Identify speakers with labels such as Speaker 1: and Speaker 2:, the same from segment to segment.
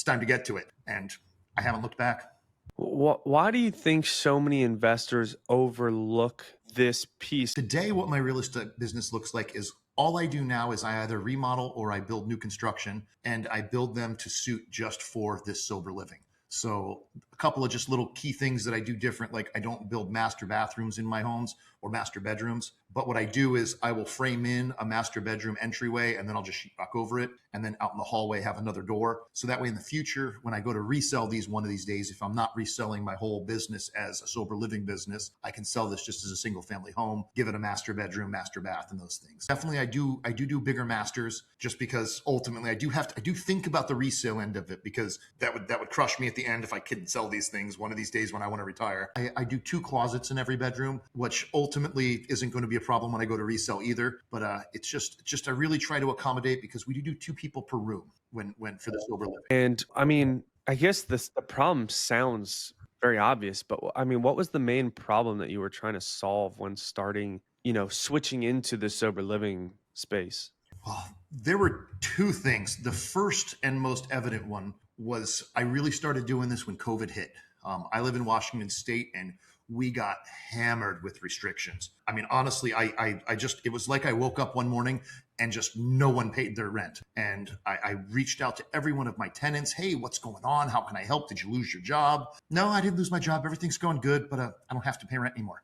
Speaker 1: It's time to get to it. And I haven't looked back.
Speaker 2: Why do you think so many investors overlook this piece?
Speaker 1: Today, what my real estate business looks like is all I do now is I either remodel or I build new construction, and I build them to suit just for this sober living. So a couple of just little key things that I do different, like I don't build master bathrooms in my homes or master bedrooms. But what I do is I will frame in a master bedroom entryway and then I'll just sheetrock over it. And then out in the hallway, have another door. So that way in the future, when I go to resell these one of these days, if I'm not reselling my whole business as a sober living business, I can sell this just as a single family home, give it a master bedroom, master bath, and those things. Definitely I do bigger masters just because ultimately I do think about the resale end of it, because that would crush me at the end if I couldn't sell these things one of these days when I want to retire. I do 2 closets in every bedroom, which ultimately isn't going to be a problem when I go to resell either. But it's just I really try to accommodate, because we do 2 people per room when for the sober living.
Speaker 2: And I mean, I guess the problem sounds very obvious, but I mean, what was the main problem that you were trying to solve when starting, switching into the sober living space?
Speaker 1: Well, there were 2 things. The first and most evident one was I really started doing this when COVID hit. I live in Washington State, and we got hammered with restrictions. I mean, honestly, I just, it was like I woke up one morning and just no one paid their rent. And I reached out to every one of my tenants. Hey, what's going on? How can I help? Did you lose your job? No, I didn't lose my job. Everything's going good, but I don't have to pay rent anymore.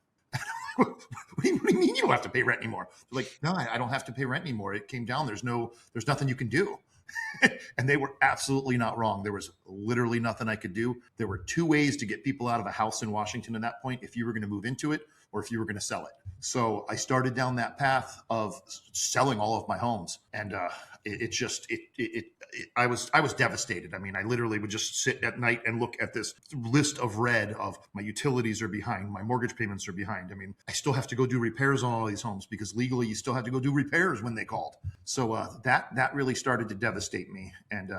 Speaker 1: What do you mean you don't have to pay rent anymore? They're like, no, I don't have to pay rent anymore. It came down. There's nothing you can do. And they were absolutely not wrong. There was literally nothing I could do. There were 2 ways to get people out of a house in Washington at that point: if you were going to move into it or if you were going to sell it. So I started down that path of selling all of my homes, and I was devastated. I mean, I literally would just sit at night and look at this list of red of my utilities are behind, my mortgage payments are behind. I mean, I still have to go do repairs on all these homes, because legally you still have to go do repairs when they called. So that really started to devastate me. And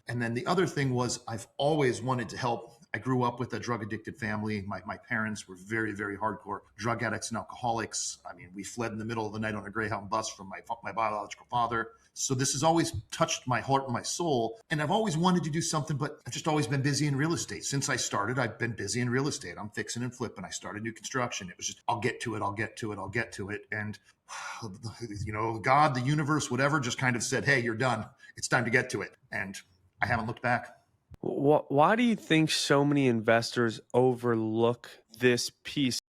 Speaker 1: then the other thing was I've always wanted to help. I grew up with a drug addicted family. My parents were very, very hardcore drug addicts and alcoholics. I mean, we fled in the middle of the night on a Greyhound bus from my biological father. So this has always touched my heart and my soul. And I've always wanted to do something, but I've just always been busy in real estate. Since I started, I've been busy in real estate. I'm fixing and flipping. I started new construction. It was just, I'll get to it. I'll get to it. I'll get to it. And God, the universe, whatever, just kind of said, hey, you're done. It's time to get to it. And I haven't looked back.
Speaker 2: Why do you think so many investors overlook this piece?